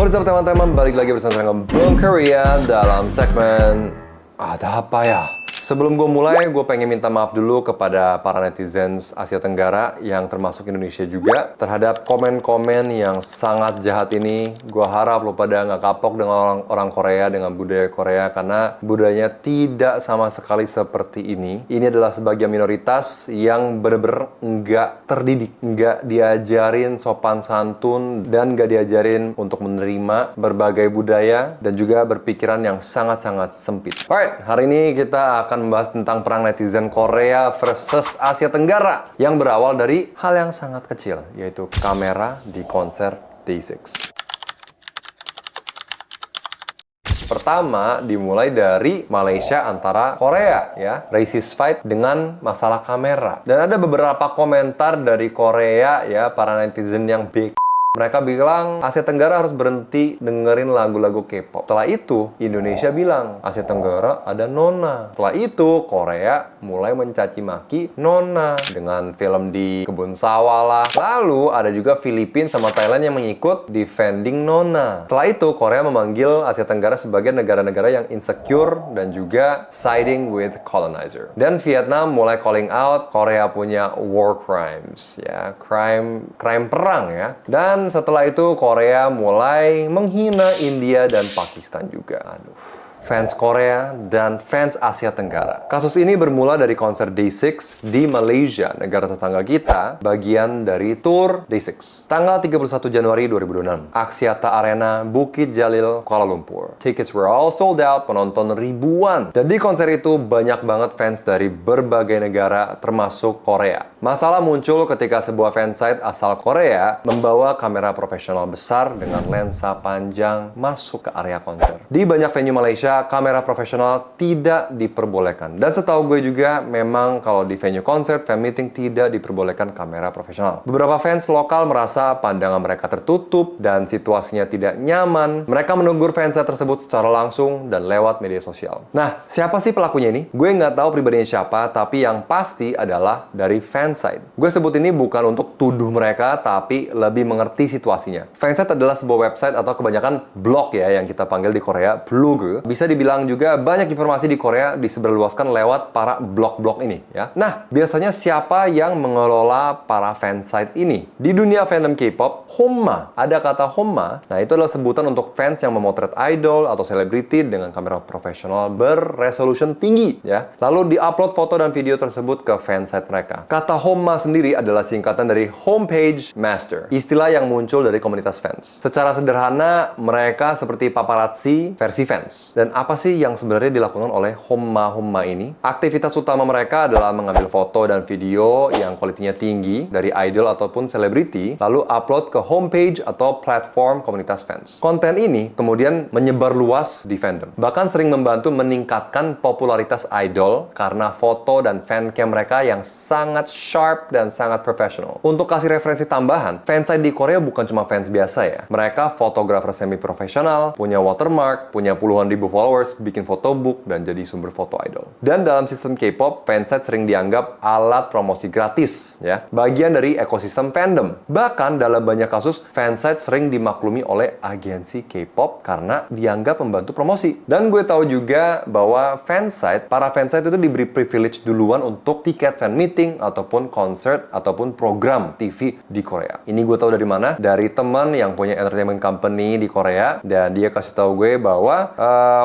What is up teman-teman, balik lagi bersama saya Bung Korea dalam segmen Ada Apa Ya? Sebelum gue mulai, gue pengen minta maaf dulu kepada para netizens Asia Tenggara yang termasuk Indonesia juga terhadap komen-komen yang sangat jahat ini. Gue harap lo pada nggak kapok dengan orang Korea, dengan budaya Korea, karena budayanya tidak sama sekali seperti ini. Ini adalah sebagian minoritas yang bener-bener nggak terdidik, nggak diajarin sopan santun, dan nggak diajarin untuk menerima berbagai budaya dan juga berpikiran yang sangat-sangat sempit. Alright, hari ini kita akan membahas tentang perang netizen Korea versus Asia Tenggara yang berawal dari hal yang sangat kecil, yaitu kamera di konser Day6. Pertama, dimulai dari Malaysia antara Korea, ya. Racist fight dengan masalah kamera. Dan ada beberapa komentar dari Korea, ya, para netizen yang big. Mereka bilang Asia Tenggara harus berhenti dengerin lagu-lagu K-pop. Setelah itu, Indonesia bilang Asia Tenggara ada Nona. Setelah itu, Korea mulai mencaci maki Nona dengan film di kebun sawah lah. Lalu ada juga Filipina sama Thailand yang mengikut defending Nona. Setelah itu, Korea memanggil Asia Tenggara sebagai negara-negara yang insecure dan juga siding with colonizer. Dan Vietnam mulai calling out Korea punya war crimes, ya, crime perang, ya. Dan setelah itu Korea mulai menghina India dan Pakistan juga. Aduh. Fans Korea dan fans Asia Tenggara. Kasus ini bermula dari konser Day6 di Malaysia, negara tetangga kita, bagian dari tour Day6. Tanggal 31 Januari 2026, Axiata Arena, Bukit Jalil, Kuala Lumpur. Tickets were all sold out, penonton ribuan. Dan di konser itu banyak banget fans dari berbagai negara, termasuk Korea. Masalah muncul ketika sebuah fansite asal Korea membawa kamera profesional besar dengan lensa panjang masuk ke area konser. Di banyak venue Malaysia, kamera profesional tidak diperbolehkan. Dan setahu gue juga, memang kalau di venue konser, fan meeting tidak diperbolehkan kamera profesional. Beberapa fans lokal merasa pandangan mereka tertutup dan situasinya tidak nyaman. Mereka menegur fansnya tersebut secara langsung dan lewat media sosial. Nah, siapa sih pelakunya ini? Gue nggak tahu pribadinya siapa, tapi yang pasti adalah dari fansite. Gue sebut ini bukan untuk tuduh mereka, tapi lebih mengerti situasinya. Fansite adalah sebuah website atau kebanyakan blog, ya, yang kita panggil di Korea blog. Bisa dibilang juga banyak informasi di Korea disebarluaskan lewat para blog-blog ini, ya. Nah, biasanya siapa yang mengelola para fansite ini? Di dunia fandom K-pop, Homma. Ada kata Homma. Nah, itu adalah sebutan untuk fans yang memotret idol atau selebriti dengan kamera profesional berresolution tinggi, ya. Lalu di-upload foto dan video tersebut ke fansite mereka. Kata Homma sendiri adalah singkatan dari Homepage Master, istilah yang muncul dari komunitas fans. Secara sederhana, mereka seperti paparazzi versi fans. Dan apa sih yang sebenarnya dilakukan oleh Homma ini? Aktivitas utama mereka adalah mengambil foto dan video yang kualitinya tinggi dari idol ataupun selebriti, lalu upload ke homepage atau platform komunitas fans. Konten ini kemudian menyebar luas di fandom. Bahkan sering membantu meningkatkan popularitas idol karena foto dan fancam mereka yang sangat sharp dan sangat profesional. Untuk kasih referensi tambahan, fansite di Korea bukan cuma fans biasa, ya. Mereka fotografer semi-profesional, punya watermark, punya puluhan ribu followers, bikin photobook, dan jadi sumber foto idol. Dan dalam sistem K-pop, fansite sering dianggap alat promosi gratis, ya, bagian dari ekosistem fandom. Bahkan dalam banyak kasus, fansite sering dimaklumi oleh agensi K-pop karena dianggap membantu promosi. Dan gue tahu juga bahwa para fansite itu diberi privilege duluan untuk tiket fan meeting ataupun concert ataupun program TV di Korea. Ini gue tahu dari mana? Dari teman yang punya entertainment company di Korea, dan dia kasih tahu gue bahwa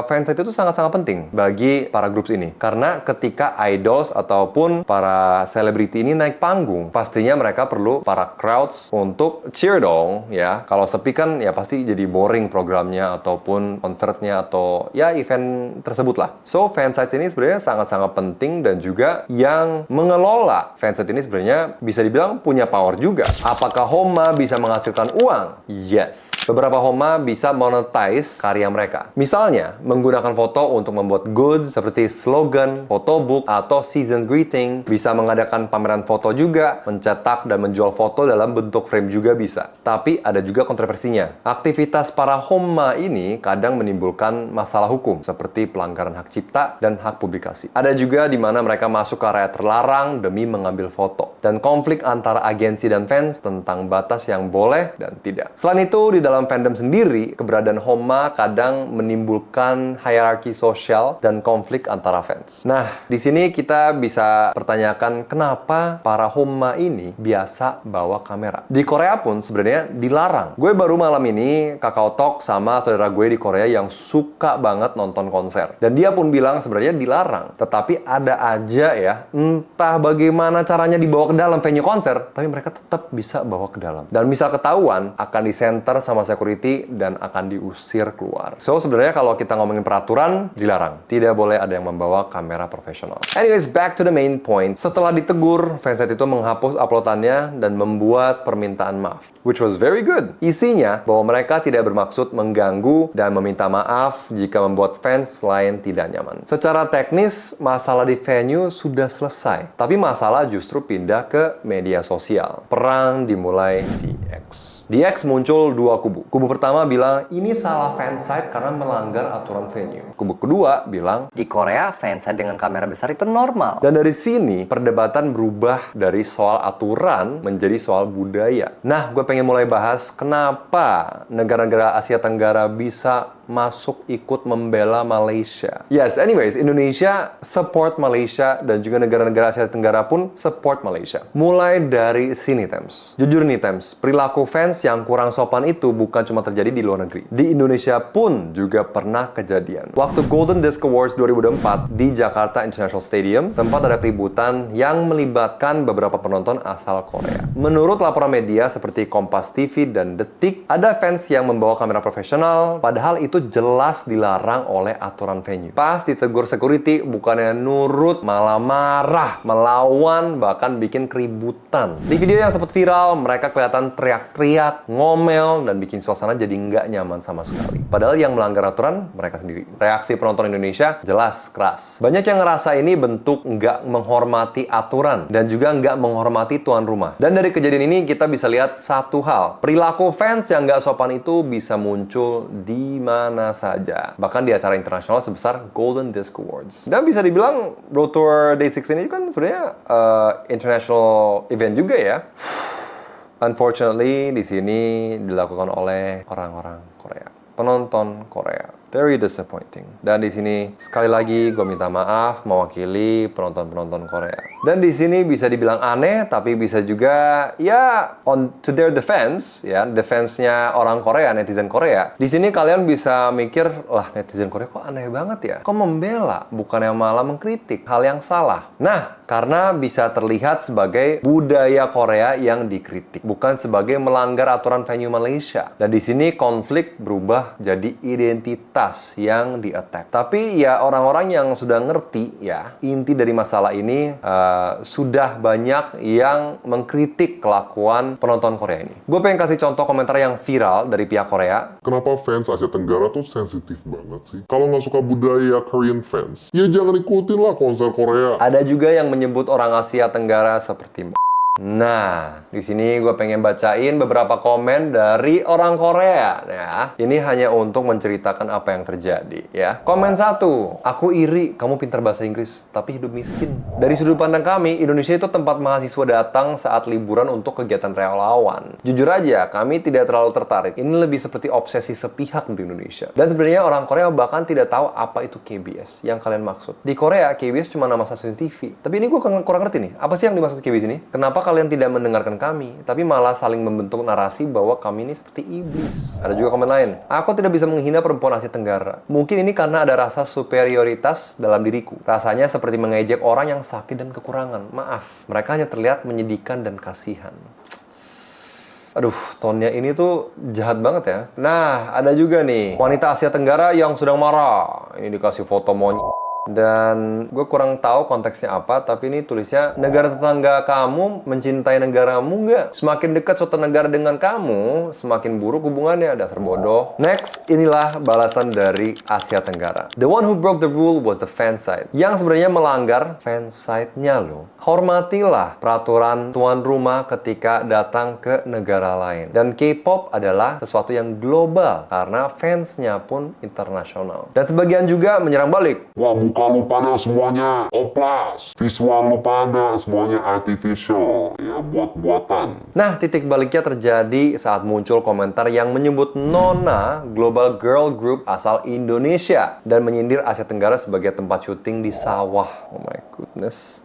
fansite itu sangat-sangat penting bagi para groups ini. Karena ketika idols ataupun para selebriti ini naik panggung, pastinya mereka perlu para crowds untuk cheer dong, ya. Kalau sepi kan ya pasti jadi boring programnya ataupun konsertnya atau ya event tersebut lah. So, fansite ini sebenarnya sangat-sangat penting, dan juga yang mengelola fansite ini sebenarnya bisa dibilang punya power juga. Apakah Homma bisa menghasilkan uang? Yes. Beberapa Homma bisa monetize karya mereka. Misalnya, menggunakan foto untuk membuat goods seperti slogan, photobook, atau season greeting. Bisa mengadakan pameran foto juga, mencetak dan menjual foto dalam bentuk frame juga bisa. Tapi ada juga kontroversinya. Aktivitas para Homma ini kadang menimbulkan masalah hukum, seperti pelanggaran hak cipta dan hak publikasi. Ada juga di mana mereka masuk ke area terlarang demi mengambil foto. Dan konflik antara agensi dan fans tentang batas yang boleh dan tidak. Selain itu, di dalam fandom sendiri, keberadaan Honma kadang menimbulkan hierarki sosial dan konflik antara fans. Nah, di sini kita bisa pertanyakan kenapa para Honma ini biasa bawa kamera. Di Korea pun sebenarnya dilarang. Gue baru malam ini Kakao Talk sama saudara gue di Korea yang suka banget nonton konser. Dan dia pun bilang sebenarnya dilarang. Tetapi ada aja ya, entah bagaimana caranya dibawa ke dalam venue konser, tapi mereka tetap bisa bawa ke dalam. Dan misal ketahuan, akan disenter sama security dan akan diusir keluar. So, sebenarnya kalau kita ngomongin peraturan, dilarang. Tidak boleh ada yang membawa kamera profesional. Anyways, back to the main point. Setelah ditegur, fansite itu menghapus uploadannya dan membuat permintaan maaf. Which was very good. Isinya bahwa mereka tidak bermaksud mengganggu dan meminta maaf jika membuat fans lain tidak nyaman. Secara teknis, masalah di venue sudah selesai. Tapi masalah justru pindah ke media sosial. Perang dimulai di X. Di X muncul dua kubu. Kubu pertama bilang, ini salah fansite karena melanggar aturan venue. Kubu kedua bilang, di Korea fansite dengan kamera besar itu normal. Dan dari sini, perdebatan berubah dari soal aturan menjadi soal budaya. Nah, gue pengen mulai bahas kenapa negara-negara Asia Tenggara bisa masuk ikut membela Malaysia. Yes, anyways, Indonesia support Malaysia dan juga negara-negara Asia Tenggara pun support Malaysia. Mulai dari sini, Tems. Jujur nih, Tems, perilaku fans yang kurang sopan itu bukan cuma terjadi di luar negeri. Di Indonesia pun juga pernah kejadian. Waktu Golden Disc Awards 2004 di Jakarta International Stadium, tempat ada keributan yang melibatkan beberapa penonton asal Korea. Menurut laporan media seperti Kompas TV dan Detik, ada fans yang membawa kamera profesional, padahal itu jelas dilarang oleh aturan venue. Pas ditegur security, bukannya nurut, malah marah, melawan, bahkan bikin keributan. Di video yang sempat viral, mereka kelihatan teriak-teriak, ngomel, dan bikin suasana jadi nggak nyaman sama sekali. Padahal yang melanggar aturan, mereka sendiri. Reaksi penonton Indonesia jelas keras. Banyak yang ngerasa ini bentuk nggak menghormati aturan, dan juga nggak menghormati tuan rumah. Dan dari kejadian ini, kita bisa lihat satu hal. Perilaku fans yang nggak sopan itu bisa muncul di mana saja. Bahkan di acara internasional sebesar Golden Disc Awards. Dan bisa dibilang Road Tour Day 6 ini kan sebenarnya international event juga ya. Unfortunately, di sini dilakukan oleh orang-orang Korea, penonton Korea. Very disappointing. Dan di sini sekali lagi gue minta maaf mewakili penonton-penonton Korea. Dan di sini bisa dibilang aneh, tapi bisa juga ya on to their defense, ya defense-nya orang Korea, netizen Korea. Di sini kalian bisa mikir, lah netizen Korea kok aneh banget ya? Kok membela, bukannya malah mengkritik hal yang salah. Nah, karena bisa terlihat sebagai budaya Korea yang dikritik, bukan sebagai melanggar aturan venue Malaysia. Dan di sini konflik berubah jadi identitas yang di-attack. Tapi ya orang-orang yang sudah ngerti ya inti dari masalah ini sudah banyak yang mengkritik kelakuan penonton Korea ini. Gue pengen kasih contoh komentar yang viral dari pihak Korea. Kenapa fans Asia Tenggara tuh sensitif banget sih? Kalau nggak suka budaya Korean fans, ya jangan ikutin lah konser Korea. Ada juga yang menyebut orang Asia Tenggara seperti Nah, di sini gue pengen bacain beberapa komen dari orang Korea ya. Ini hanya untuk menceritakan apa yang terjadi ya. Komen 1, aku iri kamu pintar bahasa Inggris tapi hidup miskin. Dari sudut pandang kami, Indonesia itu tempat mahasiswa datang saat liburan untuk kegiatan relawan. Jujur aja, kami tidak terlalu tertarik. Ini lebih seperti obsesi sepihak di Indonesia. Dan sebenarnya orang Korea bahkan tidak tahu apa itu KBS yang kalian maksud. Di Korea, KBS cuma nama stasiun TV. Tapi ini gue kurang ngerti nih. Apa sih yang dimaksud KBS ini? Kenapa kalian tidak mendengarkan kami, tapi malah saling membentuk narasi bahwa kami ini seperti iblis? Ada juga komen lain. Aku tidak bisa menghina perempuan Asia Tenggara. Mungkin ini karena ada rasa superioritas dalam diriku. Rasanya seperti mengejek orang yang sakit dan kekurangan. Maaf, mereka hanya terlihat menyedihkan dan kasihan. Aduh, tonnya ini tuh jahat banget ya. Nah, ada juga nih wanita Asia Tenggara yang sedang marah. Ini dikasih foto monyet. Dan gue kurang tahu konteksnya apa, tapi ini tulisnya negara tetangga kamu mencintai negaramu nggak? Semakin dekat suatu negara dengan kamu, semakin buruk hubungannya. Dasar bodoh. Next, inilah balasan dari Asia Tenggara. The one who broke the rule was the fan side. Yang sebenarnya melanggar fan side-nya loh. Hormatilah peraturan tuan rumah ketika datang ke negara lain. Dan K-pop adalah sesuatu yang global karena fansnya pun internasional. Dan sebagian juga menyerang balik. Wah, Muka lu pada semuanya oplas. Visual lu pada semuanya artificial. Ya, buat-buatan. Nah, titik baliknya terjadi saat muncul komentar yang menyebut Nona Global Girl Group asal Indonesia dan menyindir Asia Tenggara sebagai tempat syuting di sawah. Oh my goodness.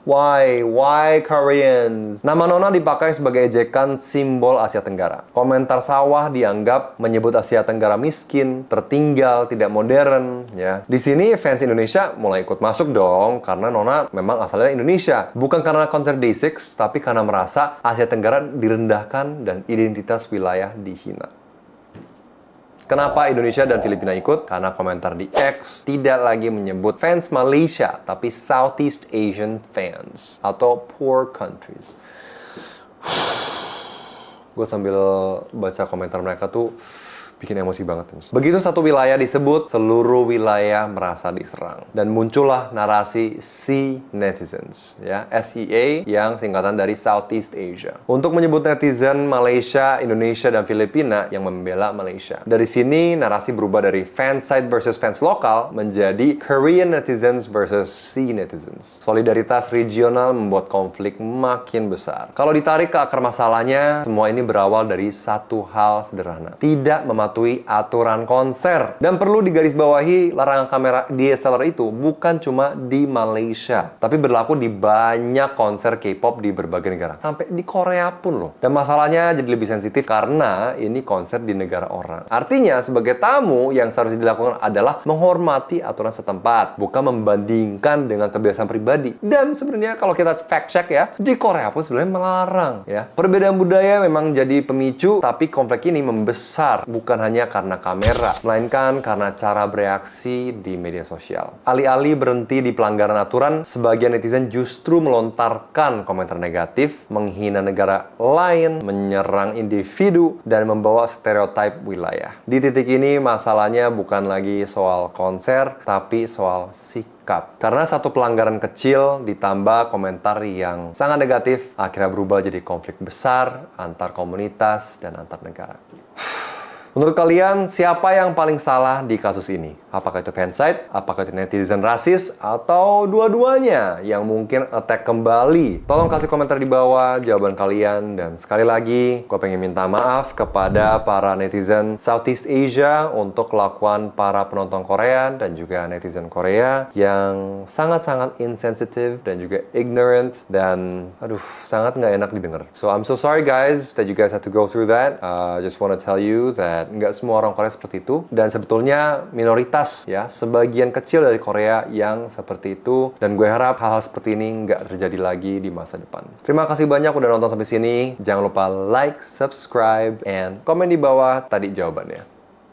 Why? Why Koreans? Nama Nona dipakai sebagai ejekan simbol Asia Tenggara. Komentar sawah dianggap menyebut Asia Tenggara miskin, tertinggal, tidak modern, ya. Di sini fans Indonesia mulai ikut masuk dong, karena Nona memang asalnya Indonesia. Bukan karena konser Day6, tapi karena merasa Asia Tenggara direndahkan dan identitas wilayah dihina. Kenapa Indonesia dan Filipina ikut? Karena komentar di X tidak lagi menyebut fans Malaysia, tapi Southeast Asian fans atau poor countries. Gue sambil baca komentar mereka tuh bikin emosi banget. Begitu satu wilayah disebut, seluruh wilayah merasa diserang. Dan muncullah narasi Sea Netizens, ya, SEA yang singkatan dari Southeast Asia. Untuk menyebut netizen Malaysia, Indonesia, dan Filipina yang membela Malaysia. Dari sini narasi berubah dari fans side versus fans lokal menjadi Korean netizens versus Sea netizens. Solidaritas regional membuat konflik makin besar. Kalau ditarik ke akar masalahnya, semua ini berawal dari satu hal sederhana. Tidak mematuhi aturan konser. Dan perlu digarisbawahi, larangan kamera DSLR itu bukan cuma di Malaysia, tapi berlaku di banyak konser K-pop di berbagai negara. Sampai di Korea pun loh. Dan masalahnya jadi lebih sensitif karena ini konser di negara orang. Artinya, sebagai tamu yang seharusnya dilakukan adalah menghormati aturan setempat, bukan membandingkan dengan kebiasaan pribadi. Dan sebenarnya kalau kita fact check ya, di Korea pun sebenarnya melarang ya. Perbedaan budaya memang jadi pemicu, tapi konflik ini membesar bukan hanya karena kamera, melainkan karena cara bereaksi di media sosial. Alih-alih berhenti di pelanggaran aturan, sebagian netizen justru melontarkan komentar negatif, menghina negara lain, menyerang individu, dan membawa stereotip wilayah. Di titik ini masalahnya bukan lagi soal konser, tapi soal sikap. Karena satu pelanggaran kecil ditambah komentar yang sangat negatif, akhirnya berubah jadi konflik besar antar komunitas dan antar negara. Menurut kalian, siapa yang paling salah di kasus ini? Apakah itu fansite? Apakah itu netizen rasis? Atau dua-duanya yang mungkin attack kembali? Tolong kasih komentar di bawah jawaban kalian. Dan sekali lagi, gue pengen minta maaf kepada para netizen Southeast Asia untuk kelakuan para penonton Korea dan juga netizen Korea yang sangat-sangat insensitive dan juga ignorant dan sangat nggak enak didengar. So I'm so sorry guys that you guys had to go through that. Just want to tell you that nggak semua orang Korea seperti itu, dan sebetulnya minoritas ya, sebagian kecil dari Korea yang seperti itu, dan gue harap hal-hal seperti ini nggak terjadi lagi di masa depan. Terima kasih banyak udah nonton sampai sini. Jangan lupa like, subscribe, and komen di bawah tadi jawabannya.